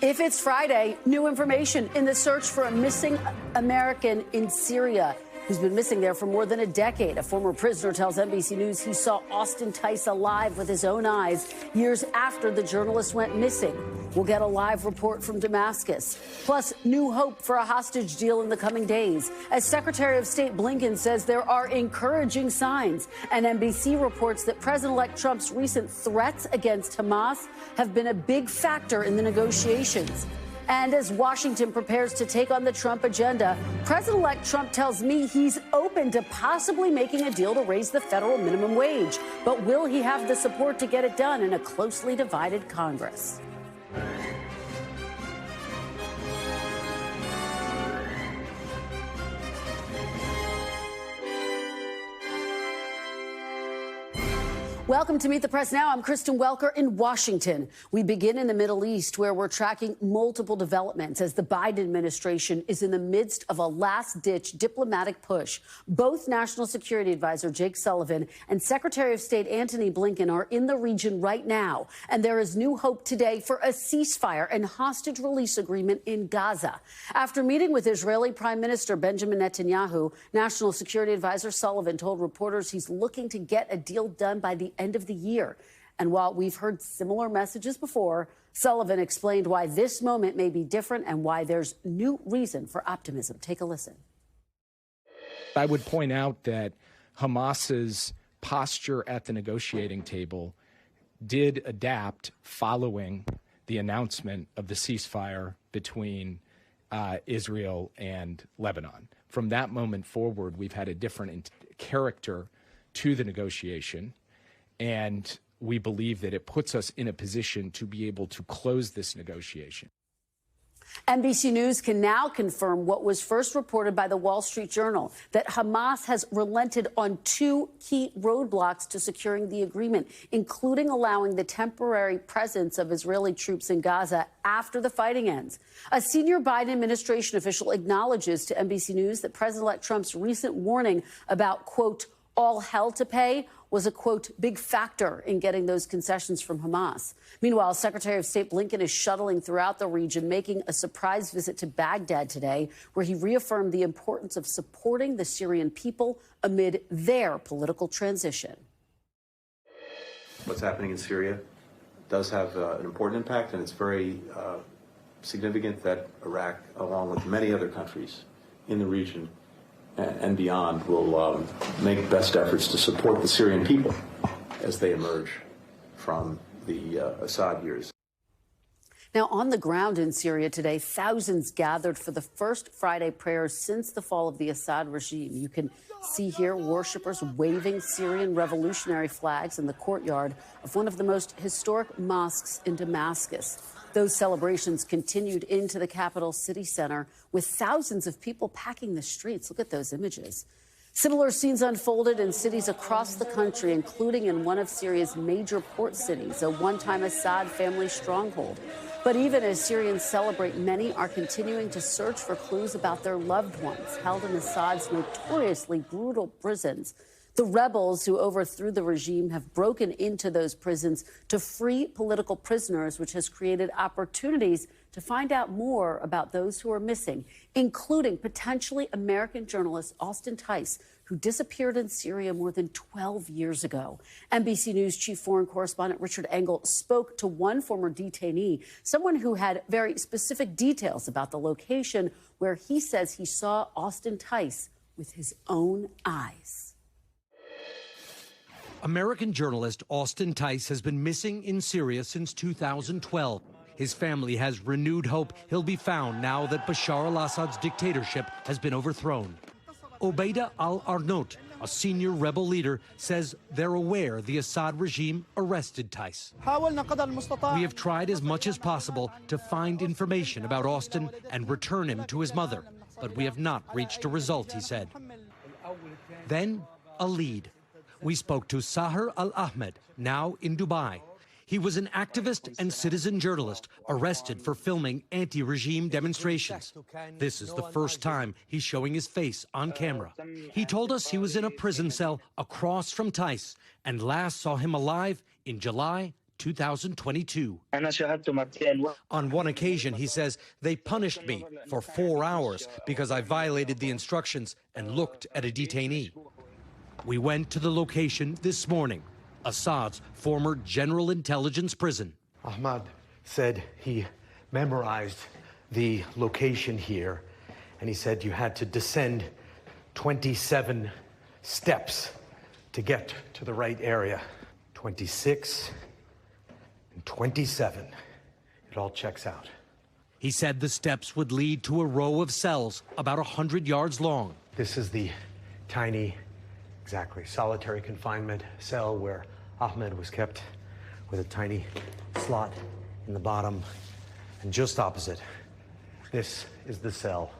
If it's Friday, new information in the search for a missing American in Syria who's been missing there for more than a decade. A former prisoner tells NBC News he saw Austin Tice alive with his own eyes years after the journalist went missing. We'll get a live report from Damascus. Plus, new hope for a hostage deal in the coming days, as Secretary of State Blinken says there are encouraging signs. And NBC reports that President-elect Trump's recent threats against Hamas have been a big factor in the negotiations. And as Washington prepares to take on the Trump agenda, President-elect Trump tells me he's open to possibly making a deal to raise the federal minimum wage. But will he have the support to get it done in a closely divided Congress? Welcome to Meet the Press Now. I'm Kristen Welker in Washington. We begin in the Middle East, where we're tracking multiple developments as the Biden administration is in the midst of a last-ditch diplomatic push. Both National Security Advisor Jake Sullivan and Secretary of State Antony Blinken are in the region right now, and there is new hope today for a ceasefire and hostage release agreement in Gaza. After meeting with Israeli Prime Minister Benjamin Netanyahu, National Security Advisor Sullivan told reporters he's looking to get a deal done by the end of the year. And while we've heard similar messages before, Sullivan explained why this moment may be different and why there's new reason for optimism. Take a listen. I would point out that Hamas's posture at the negotiating table did adapt following the announcement of the ceasefire between Israel and Lebanon. From that moment forward, we've had a different character to the negotiation. And we believe that it puts us in a position to be able to close this negotiation. NBC News can now confirm what was first reported by the Wall Street Journal, that Hamas has relented on two key roadblocks to securing the agreement, including allowing the temporary presence of Israeli troops in Gaza after the fighting ends. A senior Biden administration official acknowledges to NBC News that President-elect Trump's recent warning about, quote, all hell to pay was a, quote, big factor in getting those concessions from Hamas. Meanwhile, Secretary of State Blinken is shuttling throughout the region, making a surprise visit to Baghdad today, where he reaffirmed the importance of supporting the Syrian people amid their political transition. What's happening in Syria does have an important impact, and it's very significant that Iraq, along with many other countries in the region, and beyond, will make best efforts to support the Syrian people as they emerge from the Assad years. Now, on the ground in Syria today, thousands gathered for the first Friday prayers since the fall of the Assad regime. You can see here worshippers waving Syrian revolutionary flags in the courtyard of one of the most historic mosques in Damascus. Those celebrations continued into the capital city center, with thousands of people packing the streets. Look at those images. Similar scenes unfolded in cities across the country, including in one of Syria's major port cities, a one-time Assad family stronghold. But even as Syrians celebrate, many are continuing to search for clues about their loved ones held in Assad's notoriously brutal prisons. The rebels who overthrew the regime have broken into those prisons to free political prisoners, which has created opportunities to find out more about those who are missing, including potentially American journalist Austin Tice, who disappeared in Syria more than 12 years ago. NBC News chief foreign correspondent Richard Engel spoke to one former detainee, someone who had very specific details about the location where he says he saw Austin Tice with his own eyes. American journalist Austin Tice has been missing in Syria since 2012. His family has renewed hope he'll be found now that Bashar al-Assad's dictatorship has been overthrown. Obeida al-Arnout, a senior rebel leader, says they're aware the Assad regime arrested Tice. We have tried as much as possible to find information about Austin and return him to his mother, but we have not reached a result, he said. Then, a lead. We spoke to Sahar al-Ahmed, now in Dubai. He was an activist and citizen journalist arrested for filming anti-regime demonstrations. This is the first time he's showing his face on camera. He told us he was in a prison cell across from Tice and last saw him alive in July 2022. On one occasion, he says, they punished me for 4 hours because I violated the instructions and looked at a detainee. We went to the location this morning, Assad's former general intelligence prison. Ahmad said he memorized the location here, and he said you had to descend 27 steps to get to the right area. 26 and 27. It all checks out. He said the steps would lead to a row of cells about 100 yards long. This is the tiny, exactly, solitary confinement cell where Ahmed was kept, with a tiny slot in the bottom. And just opposite, this is the cell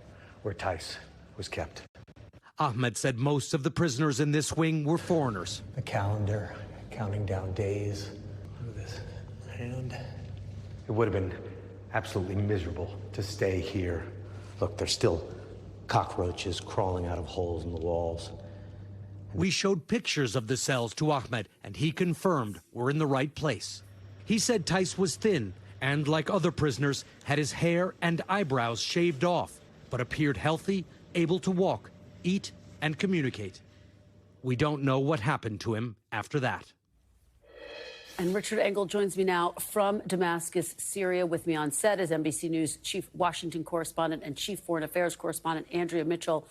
where Tice was kept. Ahmed said most of the prisoners in this wing were foreigners. The calendar, counting down days. Look at this hand. It would have been absolutely miserable to stay here. Look, there's still cockroaches crawling out of holes in the walls. We showed pictures of the cells to Ahmed, and he confirmed we're in the right place. He said Tice was thin and, like other prisoners, had his hair and eyebrows shaved off, but appeared healthy, able to walk, eat, and communicate. We don't know what happened to him after that. And Richard Engel joins me now from Damascus, Syria. With me on set is NBC News Chief Washington Correspondent and Chief Foreign Affairs Correspondent Andrea Mitchell.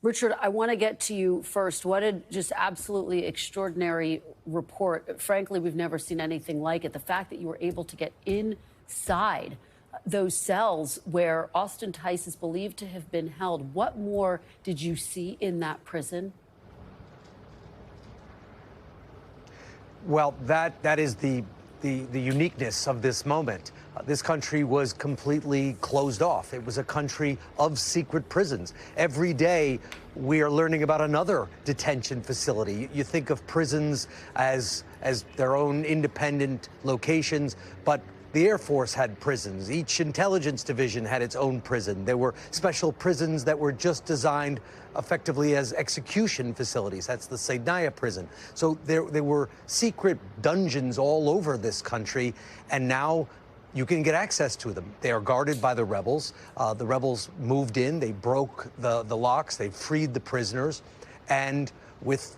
Richard, I want to get to you first. What a just absolutely extraordinary report. Frankly, we've never seen anything like it. The fact that you were able to get inside those cells where Austin Tice is believed to have been held. What more did you see in that prison? Well, that is the uniqueness of this moment. This country was completely closed off. It was a country of secret prisons. Every day, we are learning about another detention facility. You think of prisons as their own independent locations, but the Air Force had prisons. Each intelligence division had its own prison. There were special prisons that were just designed effectively as execution facilities. That's the Saydnaya prison. So there were secret dungeons all over this country, and now you can get access to them. They are guarded by the rebels. The rebels moved in, they broke the locks, they freed the prisoners, and with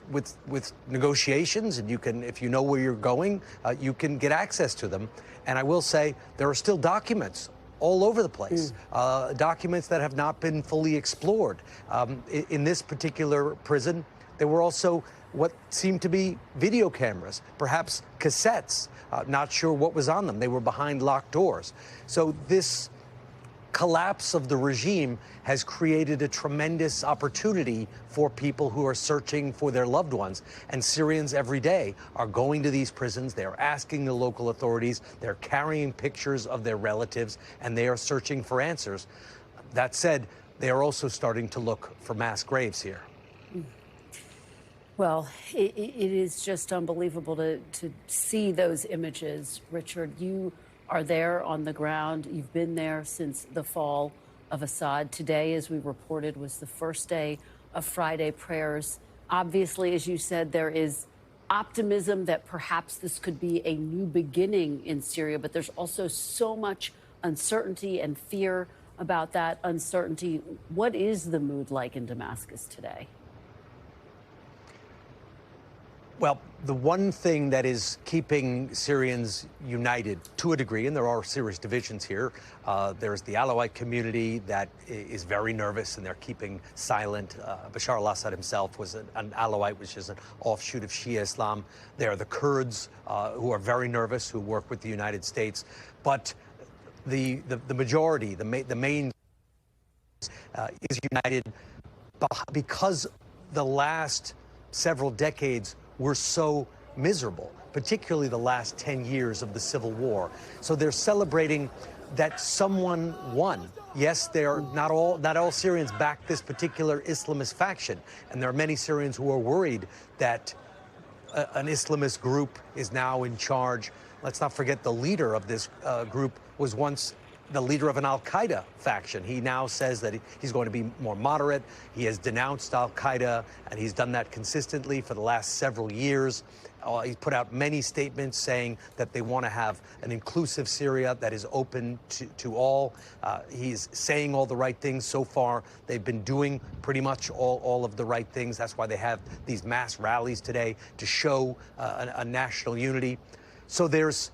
negotiations, and you can, if you know where you're going, you can get access to them. And I will say there are still documents all over the place, documents that have not been fully explored. In this particular prison, there were also what seemed to be video cameras, perhaps cassettes, not sure what was on them. They were behind locked doors. So this collapse of the regime has created a tremendous opportunity for people who are searching for their loved ones. And Syrians every day are going to these prisons. They're asking the local authorities. They're carrying pictures of their relatives, and they are searching for answers. That said, they are also starting to look for mass graves here. Well, it is just unbelievable to see those images. Richard, you are there on the ground. You've been there since the fall of Assad. Today, as we reported, was the first day of Friday prayers. Obviously, as you said, there is optimism that perhaps this could be a new beginning in Syria, but there's also so much uncertainty and fear about that uncertainty. What is the mood like in Damascus today? Well, the one thing that is keeping Syrians united to a degree, and there are serious divisions here, there's the Alawite community that is very nervous and they're keeping silent. Bashar al-Assad himself was an Alawite, which is an offshoot of Shia Islam. There are the Kurds who are very nervous, who work with the United States. But the majority, the main is united because the last several decades were so miserable, particularly the last 10 years of the civil war. So they're celebrating that someone won. Yes, not all Syrians back this particular Islamist faction, and there are many Syrians who are worried that an Islamist group is now in charge. Let's not forget the leader of this group was once the leader of an al-Qaeda faction. He now says that he's going to be more moderate. He has denounced al-Qaeda, and he's done that consistently for the last several years. He's put out many statements saying that they want to have an inclusive Syria that is open to all. He's saying all the right things so far. They've been doing pretty much all of the right things. That's why they have these mass rallies today to show a national unity. So there's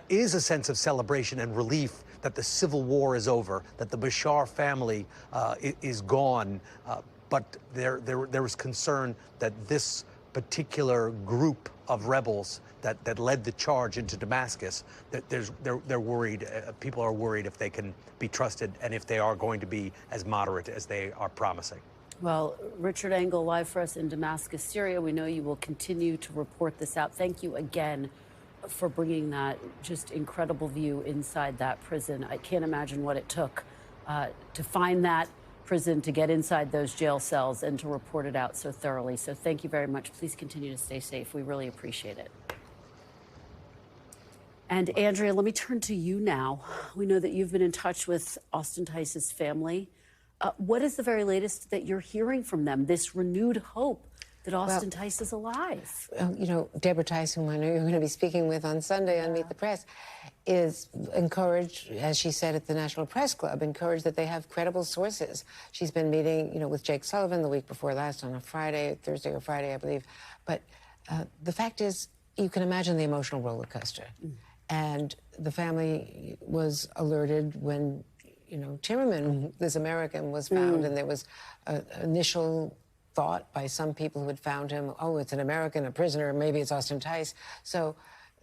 is a sense of celebration and relief that the civil war is over, that the Bashar family is gone. But there was concern that this particular group of rebels that led the charge into Damascus, that they're worried. People are worried if they can be trusted and if they are going to be as moderate as they are promising. Well, Richard Engel, live for us in Damascus, Syria. We know you will continue to report this out. Thank you again for bringing that just incredible view inside that prison. I can't imagine what it took to find that prison, to get inside those jail cells, and to report it out so thoroughly. So thank you very much. Please continue to stay safe. We really appreciate it. And Andrea, let me turn to you now. We know that you've been in touch with Austin Tice's family. What is the very latest that you're hearing from them, this renewed hope that Austin Tice is alive? You know, Deborah Tice, whom I know you're going to be speaking with on Sunday on Meet the Press, is encouraged, as she said at the National Press Club, encouraged that they have credible sources. She's been meeting, you know, with Jake Sullivan the week before last on a Friday, Thursday or Friday, I believe. But the fact is, you can imagine the emotional roller coaster. And the family was alerted when, you know, Timmerman, this American, was found, and there was an initial thought by some people who had found him, oh, it's an American, a prisoner, maybe it's Austin Tice. So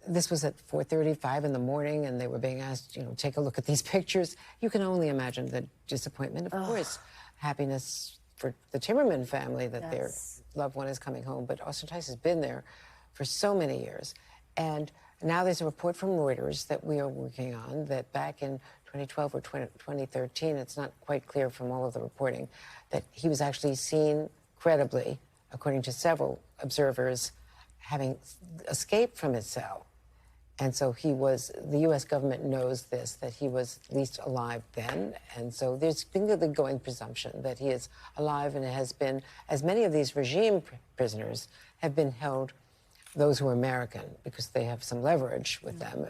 this was at 4:35 in the morning, and they were being asked, you know, take a look at these pictures. You can only imagine the disappointment, of course, happiness for the Timmerman family that their loved one is coming home. But Austin Tice has been there for so many years. And now there's a report from Reuters that we are working on that back in 2012 or 2013, it's not quite clear from all of the reporting, that he was actually seen credibly, according to several observers, having escaped from his cell. And so he was, the U.S. government knows this, that he was at least alive then. And so there's been the going presumption that he is alive, and it has been, as many of these regime prisoners have been held, those who are American, because they have some leverage with them,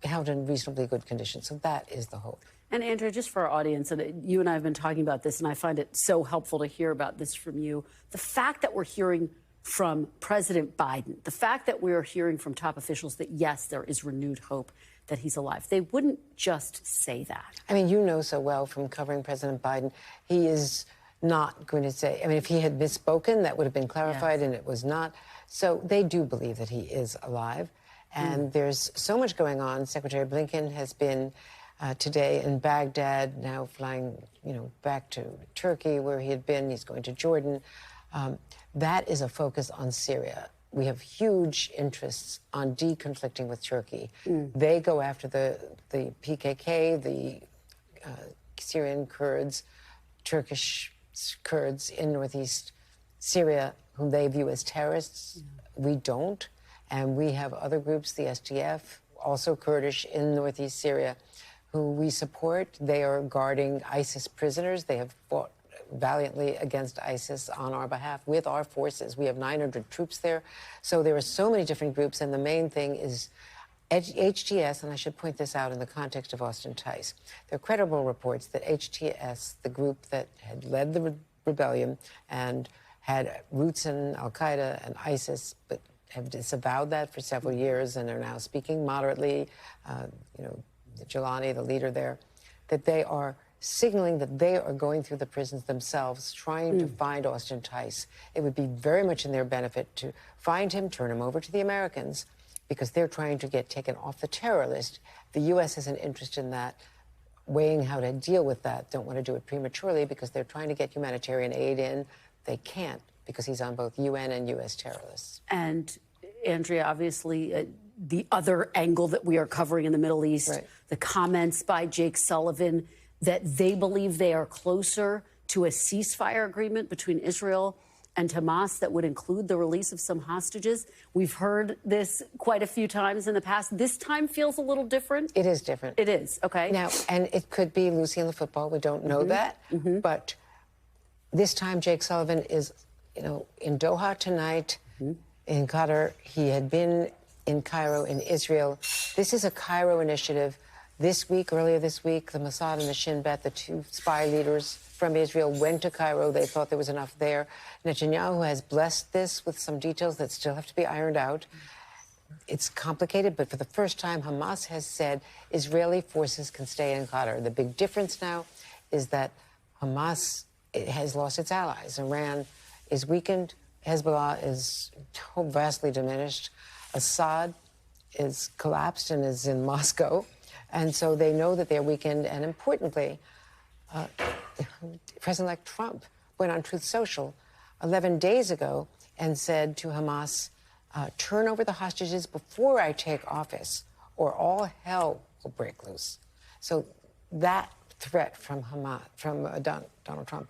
held in reasonably good conditions. So that is the hope. And Andrea, just for our audience, and you and I have been talking about this, and I find it so helpful to hear about this from you. The fact that we're hearing from President Biden, the fact that we're hearing from top officials that, yes, there is renewed hope that he's alive. They wouldn't just say that. I mean, you know so well from covering President Biden, he is not going to say, I mean, if he had misspoken, that would have been clarified, and it was not. So they do believe that he is alive. And there's so much going on. Secretary Blinken has been today in Baghdad, now flying, you know, back to Turkey, where he had been. He's going to Jordan. That is a focus on Syria. We have huge interests on deconflicting with Turkey. They go after the PKK, the Syrian Kurds, Turkish Kurds in northeast Syria, whom they view as terrorists. We don't. And we have other groups, the SDF, also Kurdish in northeast Syria, who we support. They are guarding ISIS prisoners. They have fought valiantly against ISIS on our behalf with our forces. We have 900 troops there. So there are so many different groups, and the main thing is HTS, and I should point this out in the context of Austin Tice. There are credible reports that HTS, the group that had led the rebellion and had roots in al-Qaeda and ISIS, but have disavowed that for several years and are now speaking moderately, you know, Jelani, the leader there, that they are signaling that they are going through the prisons themselves, trying to find Austin Tice. It would be very much in their benefit to find him, turn him over to the Americans, because they're trying to get taken off the terror list. The U.S. has an interest in that, weighing how to deal with that. Don't want to do it prematurely because they're trying to get humanitarian aid in. They can't, because he's on both UN and U.S. terror lists. And Andrea, obviously, the other angle that we are covering in the Middle East, the comments by Jake Sullivan that they believe they are closer to a ceasefire agreement between Israel and Hamas that would include the release of some hostages. We've heard this quite a few times in the past. This time feels a little different. It is different. It is, okay. Now, and it could be Lucy in the football. We don't know that. But this time, Jake Sullivan is, you know, in Doha tonight. in Qatar. He had been in Cairo, in Israel. This is a Cairo initiative. Earlier this week, the Mossad and the Shin Bet, the two spy leaders from Israel, went to Cairo. They thought there was enough there. Netanyahu has blessed this with some details that still have to be ironed out. It's complicated, but for the first time, Hamas has said Israeli forces can stay in Qatar. The big difference now is that Hamas has lost its allies. Iran is weakened. Hezbollah is vastly diminished. Assad is collapsed and is in Moscow. And so they know that they're weakened. And importantly, President-elect Trump went on Truth Social 11 days ago and said to Hamas, turn over the hostages before I take office, or all hell will break loose. So that threat from Donald Trump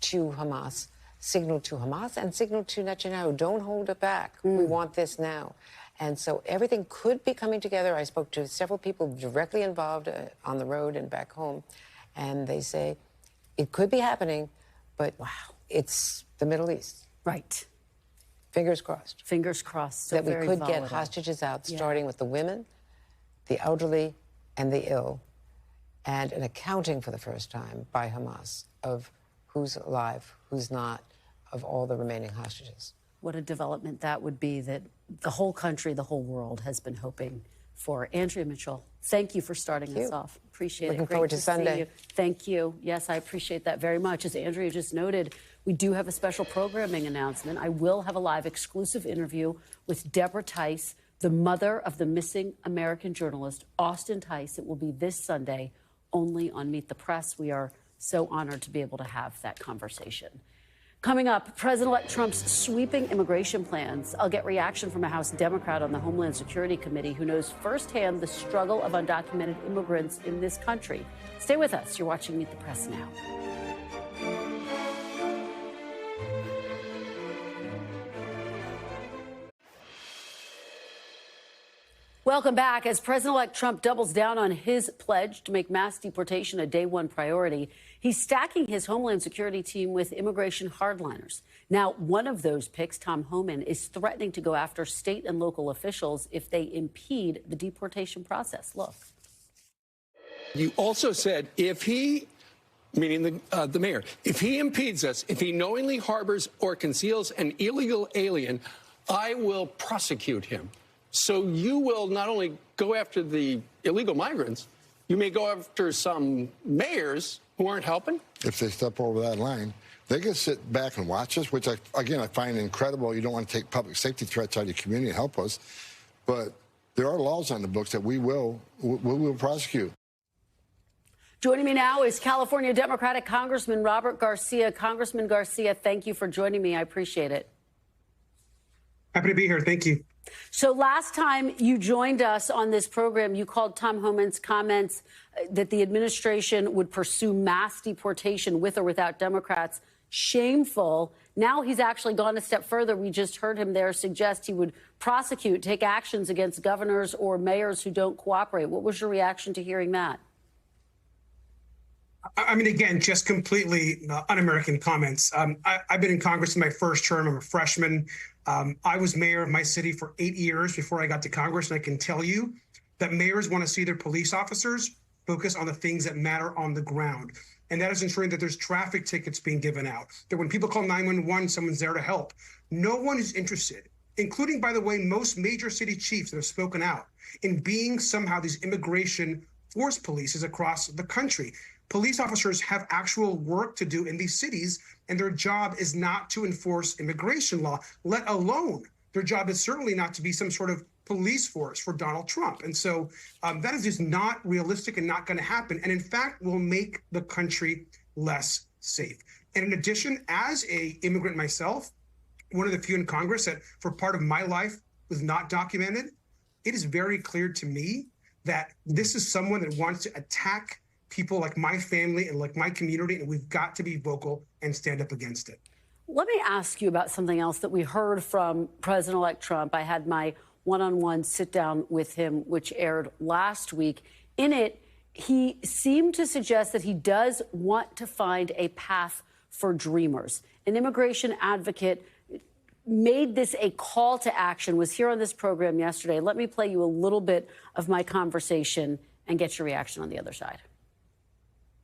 to Hamas signaled to Hamas and signaled to Netanyahu, don't hold it back. We want this now. And so everything could be coming together. I spoke to several people directly involved on the road and back home, and they say it could be happening, but wow, it's the Middle East. Right. Fingers crossed. Fingers crossed. So that we could volatile. get hostages out, starting with the women, the elderly, and the ill, and an accounting for the first time by Hamas of who's alive, who's not, of all the remaining hostages. What a development that would be, that the whole country, the whole world has been hoping for. Andrea Mitchell, thank you for starting us off. Appreciate it. Looking forward to Sunday. See you. Thank you. Yes, I appreciate that very much. As Andrea just noted, we do have a special programming announcement. I will have a live exclusive interview with Deborah Tice, the mother of the missing American journalist, Austin Tice. It will be this Sunday only on Meet the Press. We are so honored to be able to have that conversation. Coming up, President-elect Trump's sweeping immigration plans. I'll get reaction from a House Democrat on the Homeland Security Committee who knows firsthand the struggle of undocumented immigrants in this country. Stay with us. You're watching Meet the Press now. Welcome back. As President-elect Trump doubles down on his pledge to make mass deportation a day one priority, he's stacking his Homeland Security team with immigration hardliners. Now, one of those picks, Tom Homan, is threatening to go after state and local officials if they impede the deportation process. Look. You also said if he, meaning the mayor, if he impedes us, if he knowingly harbors or conceals an illegal alien, I will prosecute him. So you will not only go after the illegal migrants, you may go after some mayors who aren't helping. If they step over that line, they can sit back and watch us, which, I find incredible. You don't want to take public safety threats out of your community and help us. But there are laws on the books that we will prosecute. Joining me now is California Democratic Congressman Robert Garcia. Congressman Garcia, thank you for joining me. I appreciate it. Happy to be here. Thank you. So last time you joined us on this program, you called Tom Homan's comments that the administration would pursue mass deportation with or without Democrats shameful. Now he's actually gone a step further. We just heard him there suggest he would prosecute, take actions against governors or mayors who don't cooperate. What was your reaction to hearing that? I mean, again, just completely un-American comments. I've been in Congress in my first term. I'm a freshman. I was mayor of my city for 8 years before I got to Congress, and I can tell you that mayors want to see their police officers focus on the things that matter on the ground. And that is ensuring that there's traffic tickets being given out, that when people call 911, someone's there to help. No one is interested, including, by the way, most major city chiefs that have spoken out, in being somehow these immigration force polices across the country. Police officers have actual work to do in these cities, and their job is not to enforce immigration law, let alone their job is certainly not to be some sort of police force for Donald Trump. And so that is just not realistic and not going to happen. And in fact, will make the country less safe. And in addition, as an immigrant myself, one of the few in Congress that for part of my life was not documented, it is very clear to me that this is someone that wants to attack people like my family and like my community, and we've got to be vocal and stand up against it. Let me ask you about something else that we heard from President-elect Trump. I had my one-on-one sit-down with him, which aired last week. In it, he seemed to suggest that he does want to find a path for dreamers. An immigration advocate made this a call to action, was here on this program yesterday. Let me play you a little bit of my conversation and get your reaction on the other side.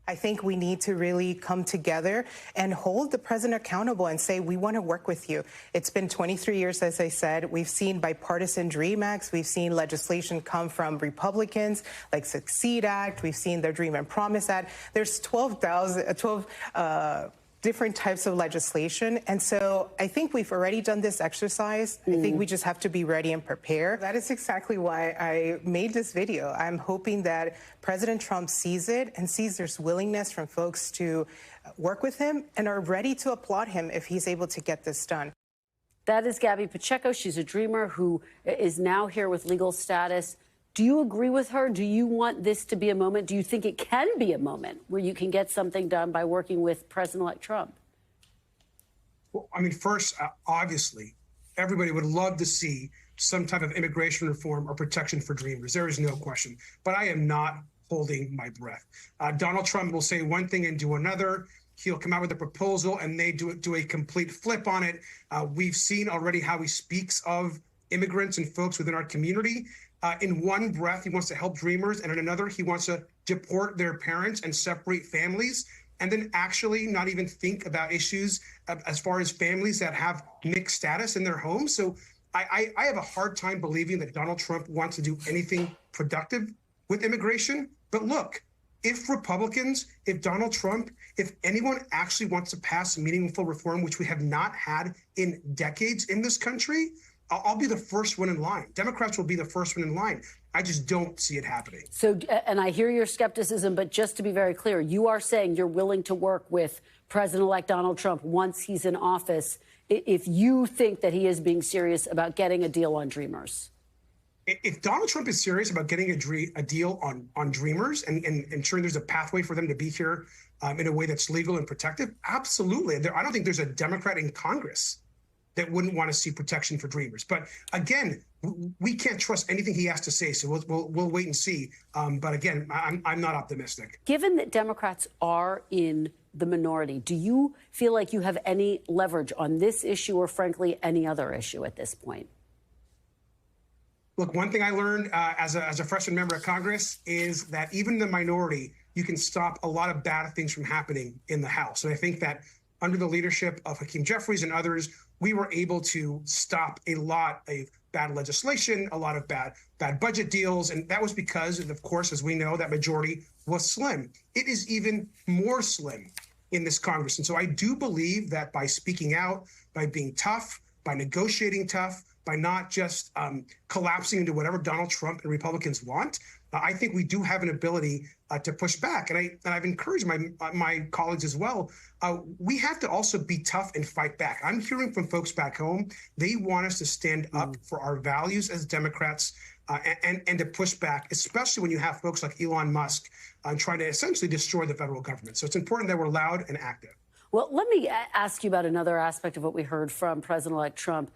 I think we need to really come together and hold the president accountable and say, we want to work with you. It's been 23 years, as I said. We've seen bipartisan DREAM Acts. We've seen legislation come from Republicans, like Succeed Act. We've seen the Dream and Promise Act. There's 12 different types of legislation. And so I think we've already done this exercise. I think we just have to be ready and prepare. That is exactly why I made this video. I'm hoping that President Trump sees it and sees there's willingness from folks to work with him and are ready to applaud him if he's able to get this done. That is Gabby Pacheco. She's a dreamer who is now here with legal status. Do you agree with her? Do you want this to be a moment? Do you think it can be a moment where you can get something done by working with President-elect Trump? Well, I mean, first, obviously, everybody would love to see some type of immigration reform or protection for dreamers. There is no question. But I am not holding my breath. Donald Trump will say one thing and do another. He'll come out with a proposal and they do a complete flip on it. We've seen already how he speaks of immigrants and folks within our community. In one breath, he wants to help dreamers, and in another, he wants to deport their parents and separate families, and then actually not even think about issues as far as families that have mixed status in their homes. So I have a hard time believing that Donald Trump wants to do anything productive with immigration. But look, if Republicans, if Donald Trump, if anyone actually wants to pass meaningful reform, which we have not had in decades in this country, I'll be the first one in line. Democrats will be the first one in line. I just don't see it happening. So, and I hear your skepticism, but just to be very clear, you are saying you're willing to work with President-elect Donald Trump once he's in office if you think that he is being serious about getting a deal on Dreamers. If Donald Trump is serious about getting a deal on Dreamers and ensuring there's a pathway for them to be here in a way that's legal and protective, absolutely. I don't think there's a Democrat in Congress that wouldn't want to see protection for dreamers. But again, we can't trust anything he has to say, so we'll wait and see. But again, I'm not optimistic. Given that Democrats are in the minority, do you feel like you have any leverage on this issue or, frankly, any other issue at this point? Look, one thing I learned as a freshman member of Congress is that even in the minority, you can stop a lot of bad things from happening in the House. And I think that under the leadership of Hakeem Jeffries and others, we were able to stop a lot of bad legislation, a lot of bad budget deals. And that was because, of course, as we know, that majority was slim. It is even more slim in this Congress. And so I do believe that by speaking out, by being tough, by negotiating tough, by not just collapsing into whatever Donald Trump and Republicans want, I think we do have an ability to push back. And I've encouraged my colleagues as well. We have to also be tough and fight back. I'm hearing from folks back home. They want us to stand up for our values as Democrats and to push back, especially when you have folks like Elon Musk trying to essentially destroy the federal government. So it's important that we're loud and active. Well, let me ask you about another aspect of what we heard from President-elect Trump,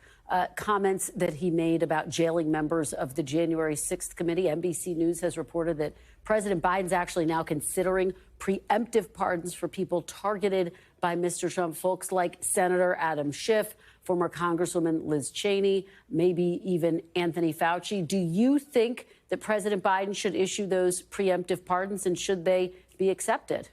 comments that he made about jailing members of the January 6th committee. NBC News has reported that President Biden's actually now considering preemptive pardons for people targeted by Mr. Trump, folks like Senator Adam Schiff, former Congresswoman Liz Cheney, maybe even Anthony Fauci. Do you think that President Biden should issue those preemptive pardons, and should they be accepted?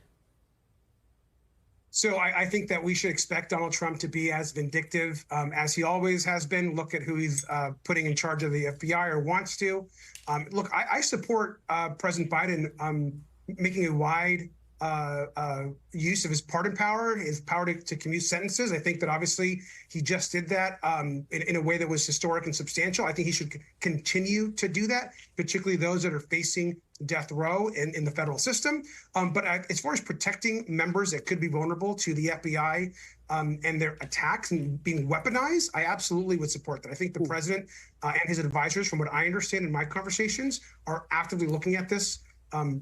So I think that we should expect Donald Trump to be as vindictive as he always has been. Look at who he's putting in charge of the FBI or wants to. Look, I support President Biden making a wide use of his pardon power, his power to commute sentences. I think that obviously he just did that in a way that was historic and substantial. I think he should continue to do that, particularly those that are facing death row in the federal system. But as far as protecting members that could be vulnerable to the FBI and their attacks and being weaponized, I absolutely would support that. I think the president and his advisors, from what I understand in my conversations, are actively looking at this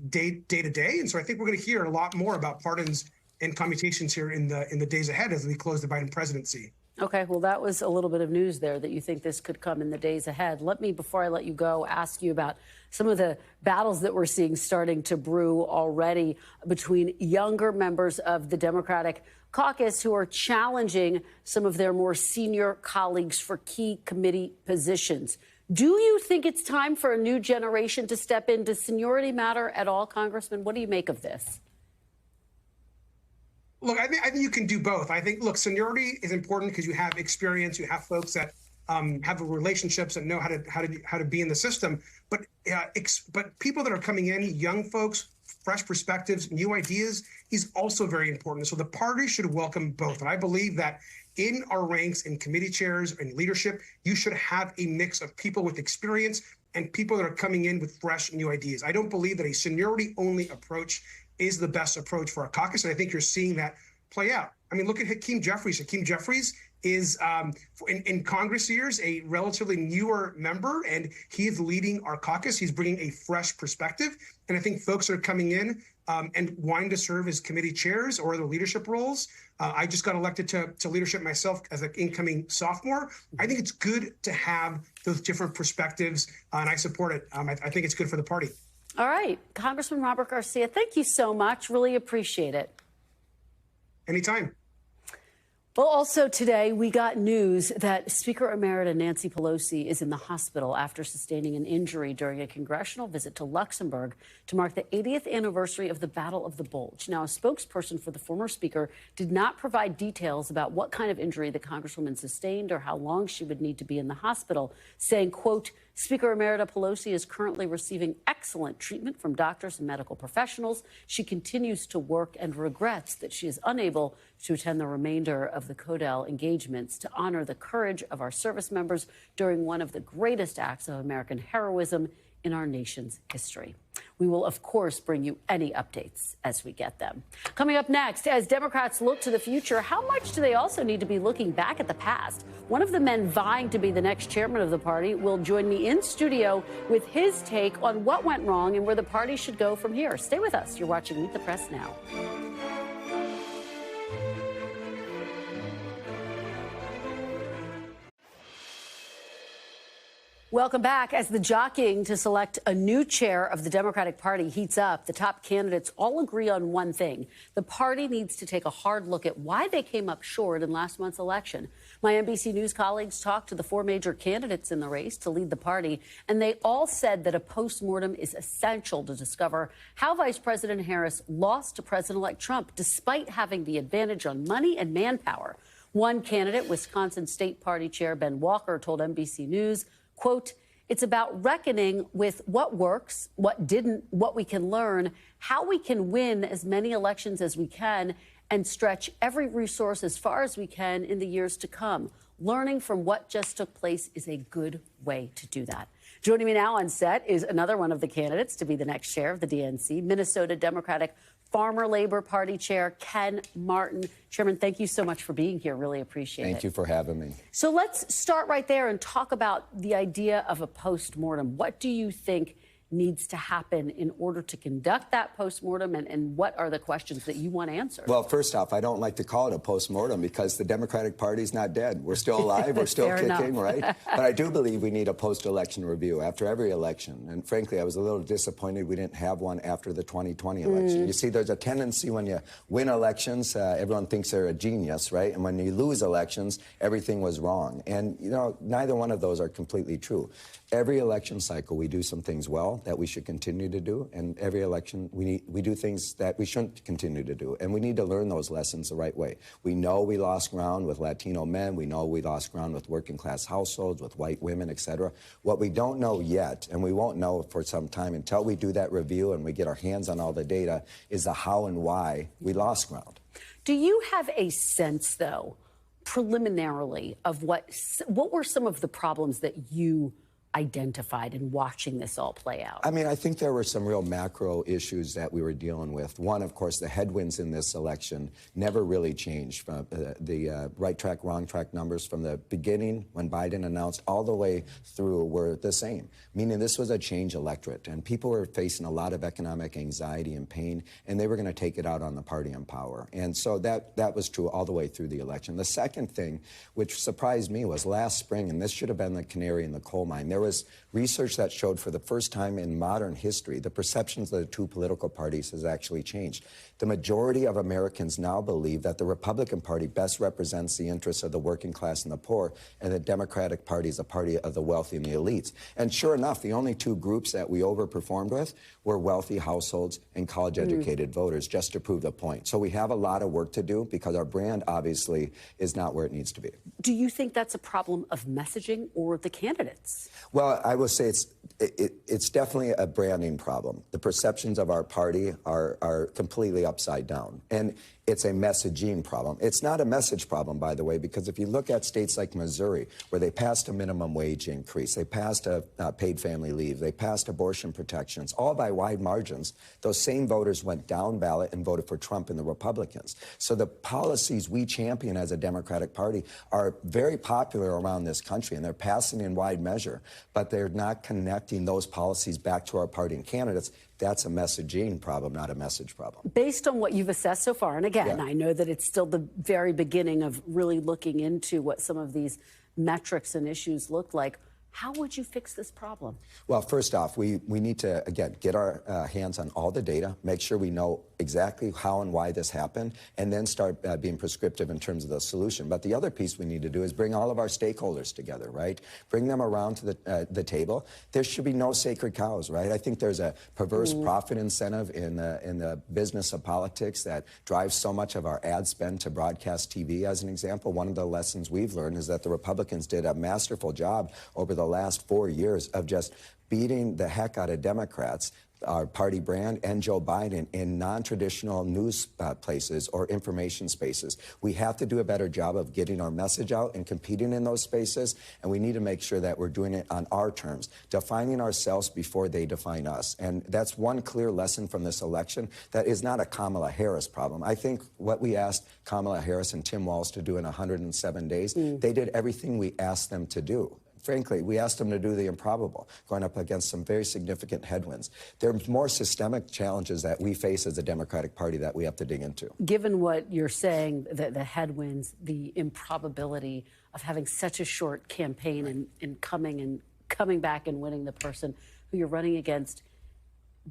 day to day. And so I think we're going to hear a lot more about pardons and commutations here in the days ahead as we close the Biden presidency. Okay, well, that was a little bit of news there that you think this could come in the days ahead. Let me, before I let you go, ask you about some of the battles that we're seeing starting to brew already between younger members of the Democratic caucus who are challenging some of their more senior colleagues for key committee positions. Do you think it's time for a new generation to step in? Does seniority matter at all, Congressman? What do you make of this? Look, I think you can do both. I think, look, seniority is important because you have experience, you have folks that have relationships and know how to be in the system. But people that are coming in, young folks, fresh perspectives, new ideas, is also very important. So the party should welcome both. And I believe that in our ranks, in committee chairs and leadership, you should have a mix of people with experience and people that are coming in with fresh new ideas. I don't believe that a seniority-only approach is the best approach for our caucus, and I think you're seeing that play out. I mean, look at Hakeem Jeffries. Hakeem Jeffries is, in Congress years, a relatively newer member, and he is leading our caucus. He's bringing a fresh perspective, and I think folks that are coming in and wanting to serve as committee chairs or other leadership roles. I just got elected to leadership myself as an incoming sophomore. I think it's good to have those different perspectives, and I support it. I think it's good for the party. All right. Congressman Robert Garcia, thank you so much. Really appreciate it. Anytime. Well, also today, we got news that Speaker Emerita Nancy Pelosi is in the hospital after sustaining an injury during a congressional visit to Luxembourg to mark the 80th anniversary of the Battle of the Bulge. Now, a spokesperson for the former speaker did not provide details about what kind of injury the congresswoman sustained or how long she would need to be in the hospital, saying, quote, Speaker Emerita Pelosi is currently receiving excellent treatment from doctors and medical professionals. She continues to work and regrets that she is unable to attend the remainder of the CODEL engagements to honor the courage of our service members during one of the greatest acts of American heroism in our nation's history. We will, of course, bring you any updates as we get them. Coming up next, as Democrats look to the future, how much do they also need to be looking back at the past? One of the men vying to be the next chairman of the party will join me in studio with his take on what went wrong and where the party should go from here. Stay with us. You're watching Meet the Press Now. Welcome back. As the jockeying to select a new chair of the Democratic Party heats up, the top candidates all agree on one thing. The party needs to take a hard look at why they came up short in last month's election. My NBC News colleagues talked to the four major candidates in the race to lead the party, and they all said that a postmortem is essential to discover how Vice President Harris lost to President-elect Trump despite having the advantage on money and manpower. One candidate, Wisconsin State Party Chair Ben Walker, told NBC News, quote, it's about reckoning with what works, what didn't, what we can learn, how we can win as many elections as we can, and stretch every resource as far as we can in the years to come. Learning from what just took place is a good way to do that. Joining me now on set is another one of the candidates to be the next chair of the DNC, Minnesota Democratic Farmer Labor Party Chair Ken Martin. Chairman, thank you so much for being here. Really appreciate it. Thank you for having me. So let's start right there and talk about the idea of a postmortem. What do you think needs to happen in order to conduct that postmortem, and what are the questions that you want answered? Well, first off, I don't like to call it a postmortem because the Democratic Party's not dead. We're still alive. We're still kicking, right? But I do believe we need a post-election review after every election. And frankly, I was a little disappointed we didn't have one after the 2020 election. You see, there's a tendency when you win elections, everyone thinks they're a genius, right? And when you lose elections, everything was wrong. And, you know, neither one of those are completely true. Every election cycle, we do some things well that we should continue to do, and every election we do things that we shouldn't continue to do, and we need to learn those lessons the right way. We know we lost ground with Latino men. We know we lost ground with working-class households, with white women, etc. What we don't know yet, and we won't know for some time until we do that review and we get our hands on all the data, is the how and why we lost ground. Do you have a sense, though, preliminarily, of what were some of the problems that you identified in watching this all play out? I mean, I think there were some real macro issues that we were dealing with. One, of course, the headwinds in this election never really changed. From the right track, wrong track numbers from the beginning when Biden announced all the way through were the same, meaning this was a change electorate, and people were facing a lot of economic anxiety and pain, and they were going to take it out on the party in power. And so that was true all the way through the election. The second thing, which surprised me, was last spring, and this should have been the canary in the coal mine, there was research that showed for the first time in modern history, the perceptions of the two political parties has actually changed. The majority of Americans now believe that the Republican Party best represents the interests of the working class and the poor, and the Democratic Party is a party of the wealthy and the elites. And sure enough, the only two groups that we overperformed with were wealthy households and college-educated voters, just to prove the point. So we have a lot of work to do because our brand, obviously, is not where it needs to be. Do you think that's a problem of messaging or the candidates? Well, I will say it's definitely a branding problem. The perceptions of our party are completely upside down. And it's a messaging problem. It's not a message problem, by the way, because if you look at states like Missouri, where they passed a minimum wage increase, they passed a paid family leave, they passed abortion protections, all by wide margins, those same voters went down ballot and voted for Trump and the Republicans. So the policies we champion as a Democratic Party are very popular around this country, and they're passing in wide measure, but they're not connecting those policies back to our party and candidates. That's a messaging problem, not a message problem. Based on what you've assessed so far, and again, I know that it's still the very beginning of really looking into what some of these metrics and issues look like, how would you fix this problem? Well, first off, we need to, again, get our hands on all the data, make sure we know exactly how and why this happened, and then start being prescriptive in terms of the solution. But the other piece we need to do is bring all of our stakeholders together, right? Bring them around to the table. There should be no sacred cows, right? I think there's a perverse profit incentive in the business of politics that drives so much of our ad spend to broadcast TV, as an example. One of the lessons we've learned is that the Republicans did a masterful job over the last 4 years of just beating the heck out of Democrats, our party brand, and Joe Biden in non-traditional news places or information spaces. We have to do a better job of getting our message out and competing in those spaces, and we need to make sure that we're doing it on our terms, defining ourselves before they define us. And that's one clear lesson from this election that is not a Kamala Harris problem. I think what we asked Kamala Harris and Tim Walz to do in 107 days, they did everything we asked them to do. Frankly, we asked them to do the improbable, going up against some very significant headwinds. There are more systemic challenges that we face as a Democratic Party that we have to dig into. Given what you're saying, the headwinds, the improbability of having such a short campaign and coming back and winning the person who you're running against,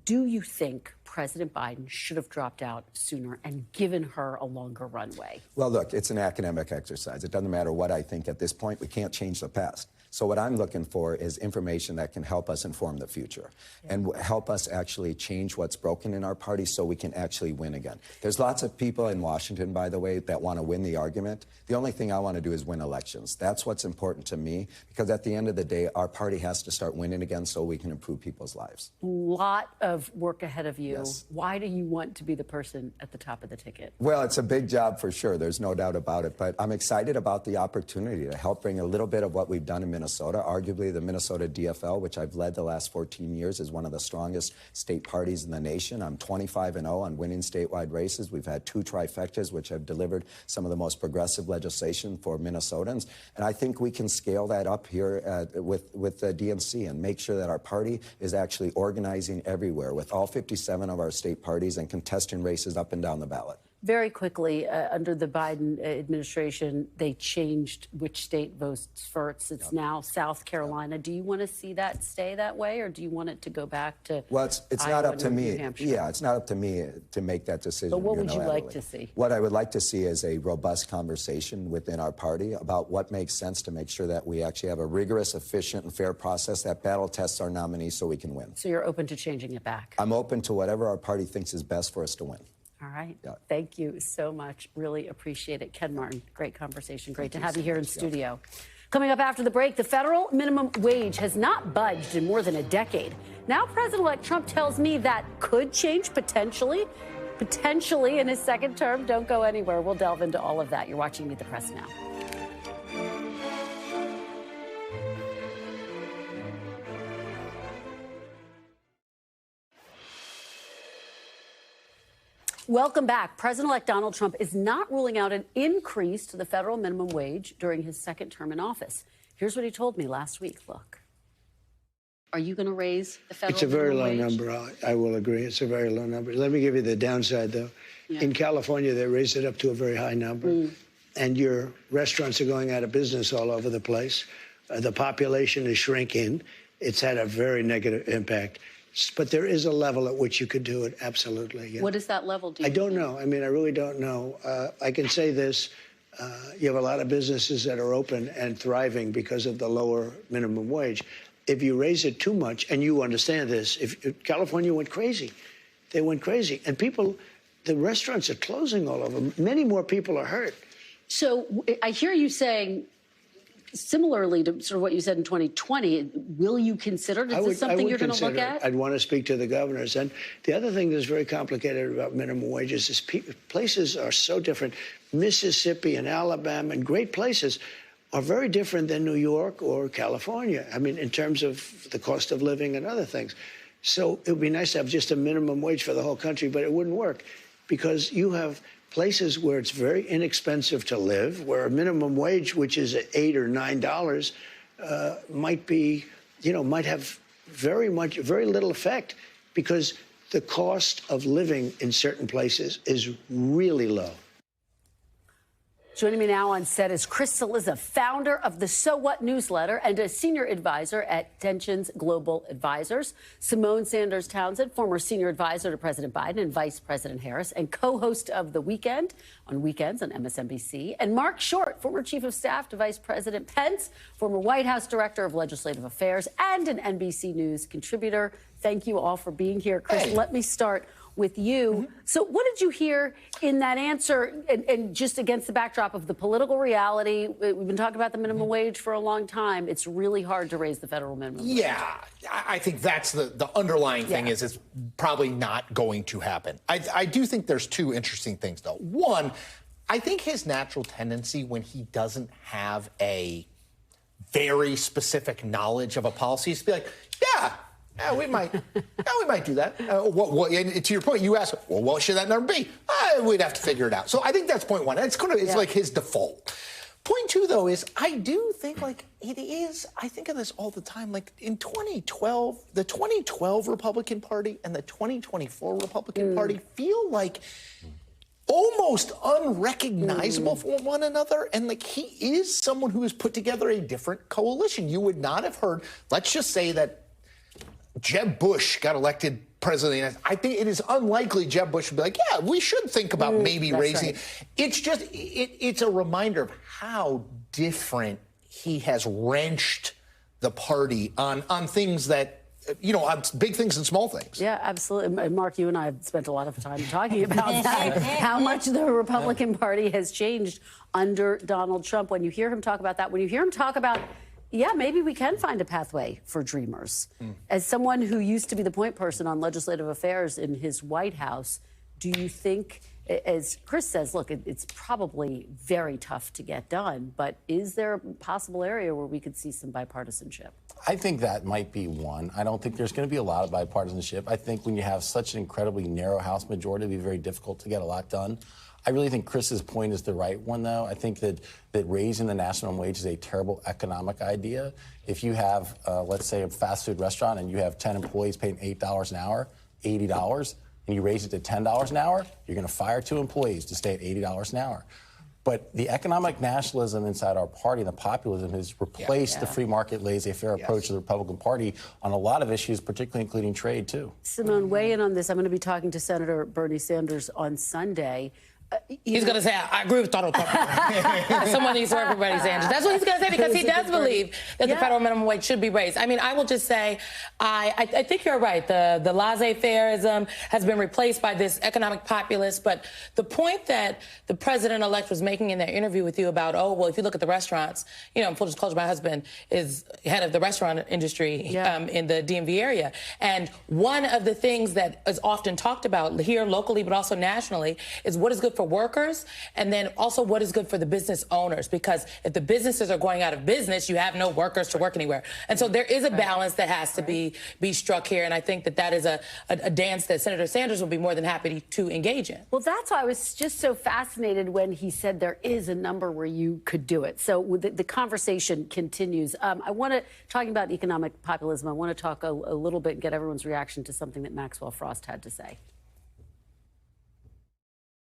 do you think President Biden should have dropped out sooner and given her a longer runway? Well, look, it's an academic exercise. It doesn't matter what I think at this point. We can't change the past. So what I'm looking for is information that can help us inform the future and help us actually change what's broken in our party so we can actually win again. There's lots of people in Washington, by the way, that want to win the argument. The only thing I want to do is win elections. That's what's important to me, because at the end of the day, our party has to start winning again so we can improve people's lives. A lot of work ahead of you. Yes. Why do you want to be the person at the top of the ticket? Well, it's a big job for sure. There's no doubt about it. But I'm excited about the opportunity to help bring a little bit of what we've done in Minnesota. Arguably, the Minnesota DFL, which I've led the last 14 years, is one of the strongest state parties in the nation. I'm 25-0 on winning statewide races. We've had 2 trifectas, which have delivered some of the most progressive legislation for Minnesotans. And I think we can scale that up here with the DNC and make sure that our party is actually organizing everywhere with all 57 of our state parties and contesting races up and down the ballot. Very quickly, under the Biden administration, they changed which state votes first. It's now South Carolina. Do you want to see that stay that way, or do you want it to go back to Well, it's not up to me. Yeah, it's not up to me to make that decision. But what would you like to see? What I would like to see is a robust conversation within our party about what makes sense to make sure that we actually have a rigorous, efficient, and fair process that battle tests our nominees so we can win. So you're open to changing it back? I'm open to whatever our party thinks is best for us to win. All right. Yeah. Thank you so much. Really appreciate it. Ken Martin, great conversation. Great to have you here in studio. Coming up after the break, the federal minimum wage has not budged in more than a decade. Now President-elect Trump tells me that could change potentially in his second term. Don't go anywhere. We'll delve into all of that. You're watching Meet the Press now. Welcome back. President-elect Donald Trump is not ruling out an increase to the federal minimum wage during his second term in office. Here's what he told me last week. Look. Are you going to raise the federal minimum wage? It's a very low number. I will agree. It's a very low number. Let me give you the downside, though. Yeah. In California, they raised it up to a very high number. And your restaurants are going out of business all over the place. The population is shrinking. It's had a very negative impact. But there is a level at which you could do it, absolutely. Yeah. What is that level, do you I don't know. I mean, I really don't know. I can say this. You have a lot of businesses that are open and thriving because of the lower minimum wage. If you raise it too much, and you understand this, if California went crazy, they went crazy. And people, the restaurants are closing all over. Many more people are hurt. So I hear you saying, similarly to sort of what you said in 2020, will you consider it? Is this something you're going to look at? I'd want to speak to the governors. And the other thing that's very complicated about minimum wages is places are so different. Mississippi and Alabama and great places are very different than New York or California. I mean, in terms of the cost of living and other things. So it would be nice to have just a minimum wage for the whole country, but it wouldn't work because you have places where it's very inexpensive to live, where a minimum wage, which is $8 or $9, might be, might have very little effect because the cost of living in certain places is really low. Joining me now on set is Chris Cillizza, founder of the So What newsletter and a senior advisor at Tensions Global Advisors. Simone Sanders Townsend, former senior advisor to President Biden and Vice President Harris, and co-host of The Weekend on weekends on MSNBC. And Mark Short, former chief of staff to Vice President Pence, former White House director of legislative affairs, and an NBC News contributor. Thank you all for being here. Chris, let me start with you. So what did you hear in that answer, and just against the backdrop of the political reality? We've been talking about the minimum wage for a long time. It's really hard to raise the federal minimum wage. Yeah, I think that's the underlying thing is it's probably not going to happen. I do think there's two interesting things, though. One, I think his natural tendency when he doesn't have a very specific knowledge of a policy is to be like, yeah, we might do that. And to your point, you asked, well, what should that number be? We'd have to figure it out. So I think that's point one. It's like his default. Point two, though, is I do think it is. I think of this all the time. Like in 2012, the 2012 Republican Party and the 2024 Republican Party feel like almost unrecognizable from one another. And he is someone who has put together a different coalition. You would not have heard, let's just say that Jeb Bush got elected president. I think it is unlikely Jeb Bush would be like, yeah, we should think about maybe raising it. It's just, it's a reminder of how different he has wrenched the party on things that, on big things and small things. Yeah, absolutely. And Mark, you and I have spent a lot of time talking about that, how much the Republican Party has changed under Donald Trump. When you hear him talk about that, when you hear him talk about, yeah, maybe we can find a pathway for dreamers. As someone who used to be the point person on legislative affairs in his White House, do you think, as Chris says, look, it's probably very tough to get done, but is there a possible area where we could see some bipartisanship? I think that might be one. I don't think there's going to be a lot of bipartisanship. I think when you have such an incredibly narrow House majority, it'd be very difficult to get a lot done. I really think Chris's point is the right one, though. I think that raising the national wage is a terrible economic idea. If you have, let's say, a fast food restaurant and you have 10 employees paying $8 an hour, $80, and you raise it to $10 an hour, you're going to fire 2 employees to stay at $80 an hour. But the economic nationalism inside our party and the populism has replaced the free market laissez-faire approach to the Republican Party on a lot of issues, particularly including trade, too. Simone, weigh in on this. I'm going to be talking to Senator Bernie Sanders on Sunday. He's going to say, I agree with Donald Trump. Someone needs to work with Bernie Sanders. That's what he's going to say because he does believe that the federal minimum wage should be raised. I mean, I will just say, I think you're right. The laissez-faireism has been replaced by this economic populist. But the point that the president-elect was making in that interview with you about, oh, well, if you look at the restaurants, full disclosure, my husband is head of the restaurant industry in the DMV area. And one of the things that is often talked about here locally, but also nationally, is what is good for workers, and then also what is good for the business owners, because if the businesses are going out of business, you have no workers to work anywhere. And so there is a balance that has to be struck here, and I think that is a dance that Senator Sanders will be more than happy to engage in. Well, that's why I was just so fascinated when he said there is a number where you could do it. So the conversation continues. I want to, talking about economic populism, I want to talk a little bit and get everyone's reaction to something that Maxwell Frost had to say.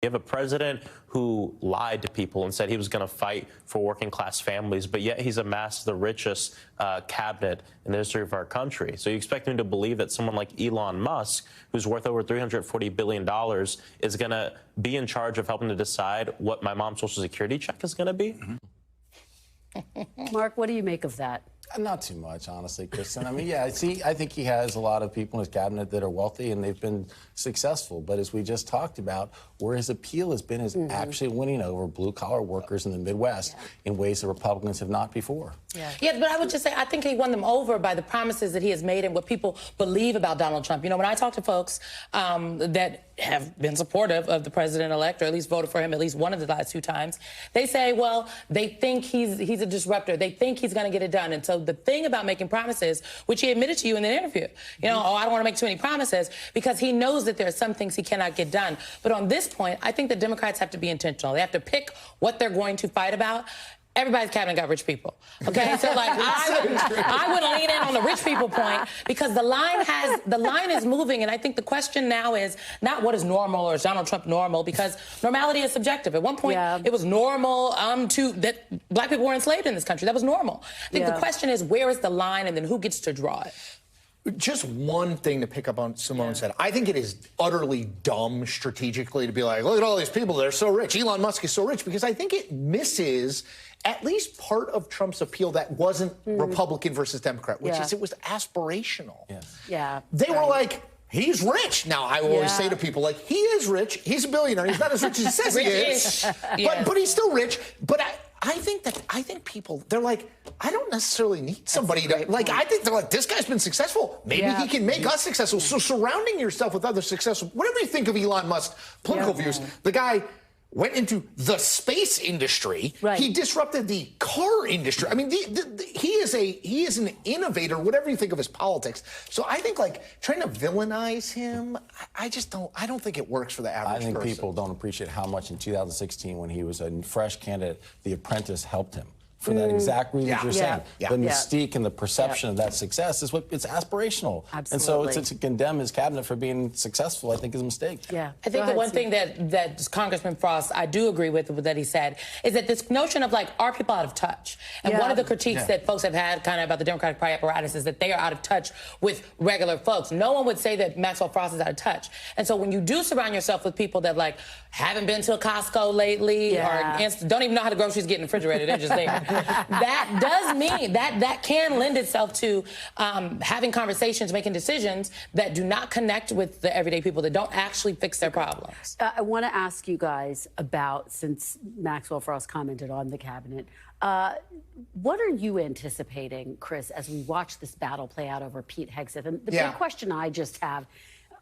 You have a president who lied to people and said he was going to fight for working class families, but yet he's amassed the richest cabinet in the history of our country. So you expect him to believe that someone like Elon Musk, who's worth over $340 billion, is going to be in charge of helping to decide what my mom's Social Security check is going to be? Mark, what do you make of that? Not too much, honestly, Kristen. I mean, yeah, see, I think he has a lot of people in his cabinet that are wealthy and they've been successful. But as we just talked about, where his appeal has been is actually winning over blue-collar workers in the Midwest in ways that Republicans have not before. Yeah, but I would just say I think he won them over by the promises that he has made and what people believe about Donald Trump. You know, when I talk to folks that have been supportive of the president-elect, or at least voted for him at least one of the last 2 times, they say, well, they think he's a disruptor. They think he's going to get it done. And so the thing about making promises, which he admitted to you in the interview, you know, I don't want to make too many promises, because he knows that there are some things he cannot get done. But on this point, I think the Democrats have to be intentional. They have to pick what they're going to fight about. Everybody's cabinet got rich people, okay? So, like, I would lean in on the rich people point, because the line is moving, and I think the question now is not what is normal, or is Donald Trump normal, because normality is subjective. At one point, it was normal that black people were enslaved in this country. That was normal. I think the question is, where is the line, and then who gets to draw it? Just one thing to pick up on Simone said. I think it is utterly dumb strategically to be like, look at all these people, they're so rich. Elon Musk is so rich, because I think it misses at least part of Trump's appeal that wasn't Republican versus Democrat, which is it was aspirational. They were like, he's rich. Now, I always say to people, like, he is rich. He's a billionaire. He's not as rich as he says he is. But he's still rich. But I think people, they're like, I don't necessarily need somebody to, like, I think they're like, this guy's been successful. Maybe he can make us successful. So surrounding yourself with other successful, whatever you think of Elon Musk's political views, the guy went into the space industry. He disrupted the car industry. I mean, he is an innovator, whatever you think of his politics. So I think, like, trying to villainize him, I don't think it works for the average person. I think people don't appreciate how much in 2016, when he was a fresh candidate, The Apprentice helped him. For that exact reason you're saying. The mystique and the perception of that success is what it's aspirational. And so to condemn his cabinet for being successful, I think, is a mistake. I think the one thing that Congressman Frost, I do agree with that he said, is that this notion of, like, are people out of touch? And one of the critiques that folks have had kind of about the Democratic Party apparatus is that they are out of touch with regular folks. No one would say that Maxwell Frost is out of touch. And so when you do surround yourself with people that, like, haven't been to a Costco lately, or don't even know how the groceries get in the refrigerator, they're just there. That does mean that can lend itself to having conversations, making decisions that do not connect with the everyday people, that don't actually fix their problems. I want to ask you guys about, since Maxwell Frost commented on the cabinet, what are you anticipating, Chris, as we watch this battle play out over Pete Hegseth? And the big question I just have,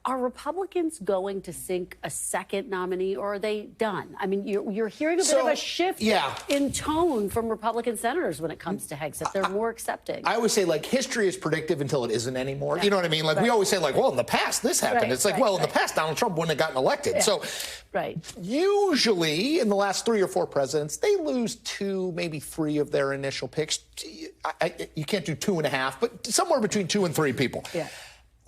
are Republicans going to sink a second nominee, or are they done? I mean, you're hearing a bit of a shift in tone from Republican senators when it comes to Hegseth. They're more accepting. I always say, like, history is predictive until it isn't anymore. You know what I mean? Like, we always say, like, well, in the past, this happened. It's like, well, in the past, Donald Trump wouldn't have gotten elected. So usually in the last 3 or 4 presidents, they lose 2, maybe 3 of their initial picks. You can't do 2.5, but somewhere between 2 and 3 people.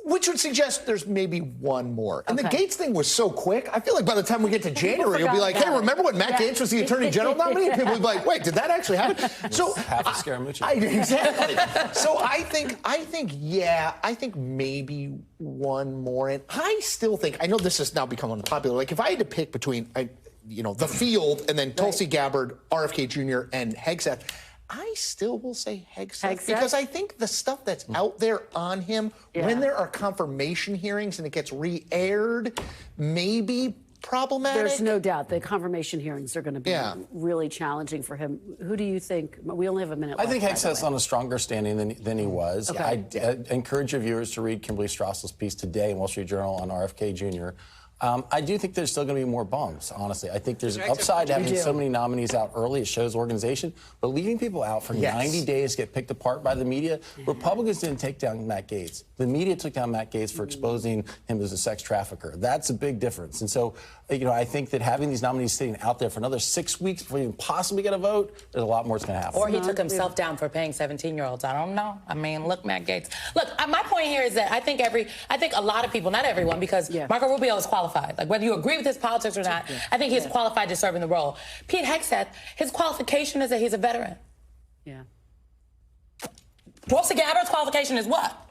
Which would suggest there's maybe 1 more. And the Gates thing was so quick, I feel like by the time we get to January, you'll be like, hey, remember when Matt Gaetz was the Attorney General nominee? People will be like, wait, did that actually happen? So half a Scaramucci. Exactly. So I think maybe 1 more. And I still think, I know this has now become unpopular, like, if I had to pick between, the field and then Tulsi Gabbard, RFK Jr., and Hegseth, I still will say Hegseth, because I think the stuff that's out there on him, when there are confirmation hearings and it gets re-aired, maybe problematic. There's no doubt the confirmation hearings are going to be really challenging for him. Who do you think? We only have a minute left. I think Hegseth's on a stronger standing than he was. I encourage your viewers to read Kimberly Strassel's piece today in Wall Street Journal on RFK Jr. I do think there's still going to be more bumps, honestly. I think there's an upside to having so many nominees out early. It shows organization. But leaving people out for 90 days to get picked apart by the media, Republicans didn't take down Matt Gaetz. The media took down Matt Gaetz for exposing him as a sex trafficker. That's a big difference. And so, I think that having these nominees sitting out there for another 6 weeks before you even possibly get a vote, there's a lot more that's going to happen. Or he took himself down for paying 17-year-olds. I don't know. I mean, look, Matt Gaetz. Look, my point here is that I think a lot of people, not everyone, because Marco Rubio is qualified. Like, whether you agree with his politics or not, I think he's qualified to serve in the role. Pete Hegseth, his qualification is that he's a veteran. Yeah. Tulsi Gabbard's qualification is what?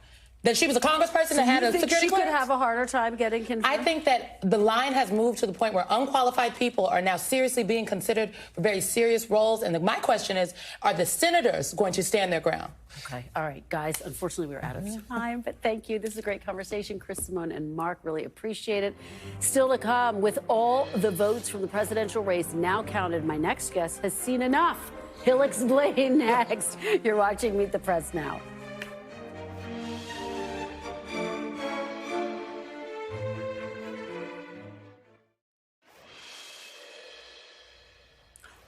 That she was a congressperson that had a security she clearance? could have a harder time getting confirmed? I think that the line has moved to the point where unqualified people are now seriously being considered for very serious roles. And my question is, are the senators going to stand their ground? Okay. All right, guys. Unfortunately, we're out of time, but thank you. This is a great conversation. Chris, Simone, and Mark, really appreciate it. Still to come, with all the votes from the presidential race now counted, my next guest has seen enough. He'll explain next. You're watching Meet the Press now.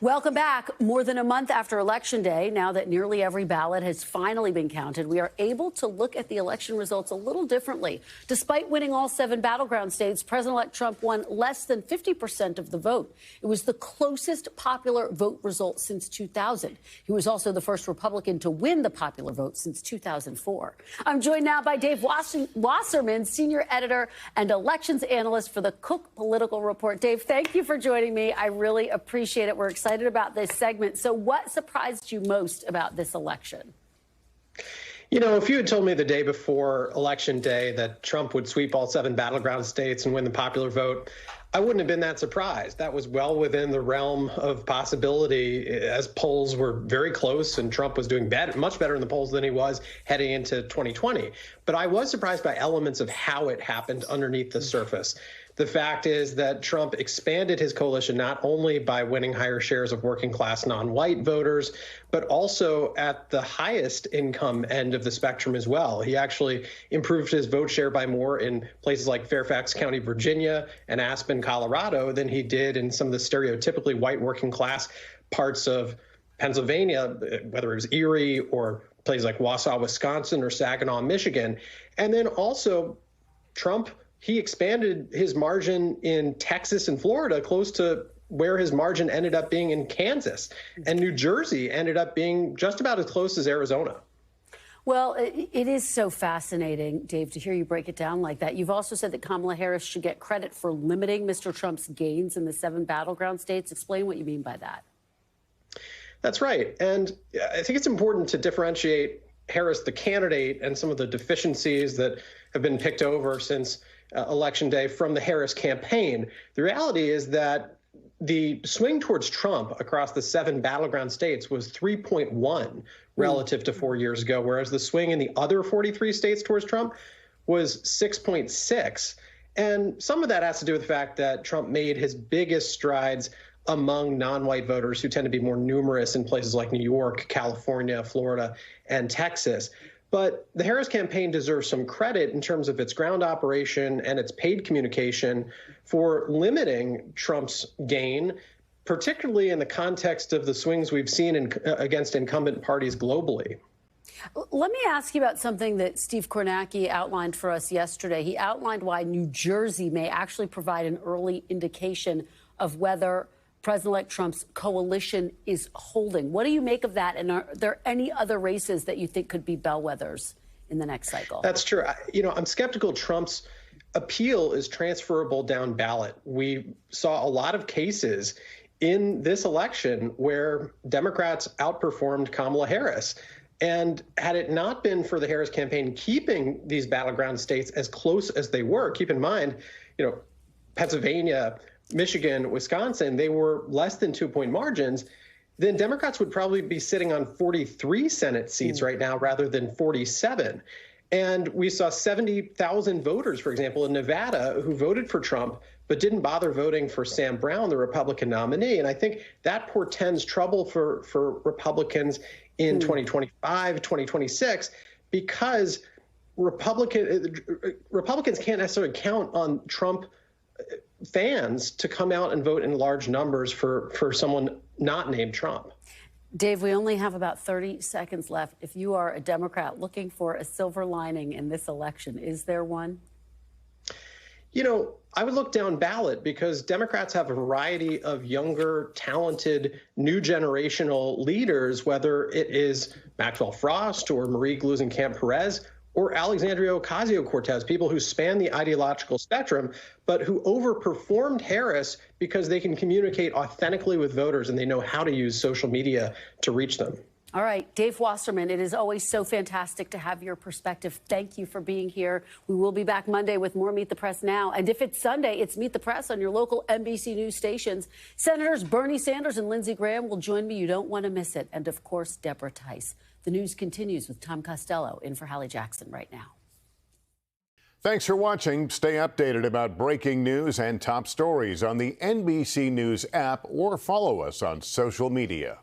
Welcome back. More than a month after Election Day, now that nearly every ballot has finally been counted, we are able to look at the election results a little differently. Despite winning all 7 battleground states, President-elect Trump won less than 50% of the vote. It was the closest popular vote result since 2000. He was also the first Republican to win the popular vote since 2004. I'm joined now by Dave Wasserman, senior editor and elections analyst for the Cook Political Report. Dave, thank you for joining me. I really appreciate it. We're excited about this segment. So what surprised you most about this election? If you had told me the day before Election Day that Trump would sweep all 7 battleground states and win the popular vote, I wouldn't have been that surprised. That was well within the realm of possibility, as polls were very close and Trump was doing much better in the polls than he was heading into 2020. But I was surprised by elements of how it happened underneath the surface. The fact is that Trump expanded his coalition not only by winning higher shares of working class non-white voters, but also at the highest income end of the spectrum as well. He actually improved his vote share by more in places like Fairfax County, Virginia, and Aspen, Colorado, than he did in some of the stereotypically white working class parts of Pennsylvania, whether it was Erie or places like Wausau, Wisconsin, or Saginaw, Michigan. And then also Trump, he expanded his margin in Texas and Florida close to where his margin ended up being in Kansas. And New Jersey ended up being just about as close as Arizona. Well, it is so fascinating, Dave, to hear you break it down like that. You've also said that Kamala Harris should get credit for limiting Mr. Trump's gains in the 7 battleground states. Explain what you mean by that. That's right. And I think it's important to differentiate Harris, the candidate, and some of the deficiencies that have been picked over since Election Day from the Harris campaign. The reality is that the swing towards Trump across the 7 battleground states was 3.1 relative to 4 years ago, whereas the swing in the other 43 states towards Trump was 6.6. And some of that has to do with the fact that Trump made his biggest strides among non-white voters who tend to be more numerous in places like New York, California, Florida, and Texas. But the Harris campaign deserves some credit in terms of its ground operation and its paid communication for limiting Trump's gain, particularly in the context of the swings we've seen against incumbent parties globally. Let me ask you about something that Steve Kornacki outlined for us yesterday. He outlined why New Jersey may actually provide an early indication of whether President-elect Trump's coalition is holding. What do you make of that? And are there any other races that you think could be bellwethers in the next cycle? That's true. I'm skeptical Trump's appeal is transferable down ballot. We saw a lot of cases in this election where Democrats outperformed Kamala Harris. And had it not been for the Harris campaign keeping these battleground states as close as they were, keep in mind, Pennsylvania, Michigan, Wisconsin, they were less than 2-point margins, then Democrats would probably be sitting on 43 Senate seats right now rather than 47. And we saw 70,000 voters, for example, in Nevada who voted for Trump but didn't bother voting for Sam Brown, the Republican nominee. And I think that portends trouble for Republicans in 2025, 2026, because Republicans can't necessarily count on Trump fans to come out and vote in large numbers for someone not named Trump. Dave, we only have about 30 seconds left. If you are a Democrat looking for a silver lining in this election, is there one? You know, I would look down ballot because Democrats have a variety of younger, talented, new generational leaders, whether it is Maxwell Frost or Marie Gluesenkamp-Perez or Alexandria Ocasio-Cortez, people who span the ideological spectrum, but who overperformed Harris because they can communicate authentically with voters and they know how to use social media to reach them. All right, Dave Wasserman, it is always so fantastic to have your perspective. Thank you for being here. We will be back Monday with more Meet the Press Now. And if it's Sunday, it's Meet the Press on your local NBC News stations. Senators Bernie Sanders and Lindsey Graham will join me. You don't want to miss it. And, of course, Deborah Tice. The news continues with Tom Costello in for Hallie Jackson right now. Thanks for watching. Stay updated about breaking news and top stories on the NBC News app or follow us on social media.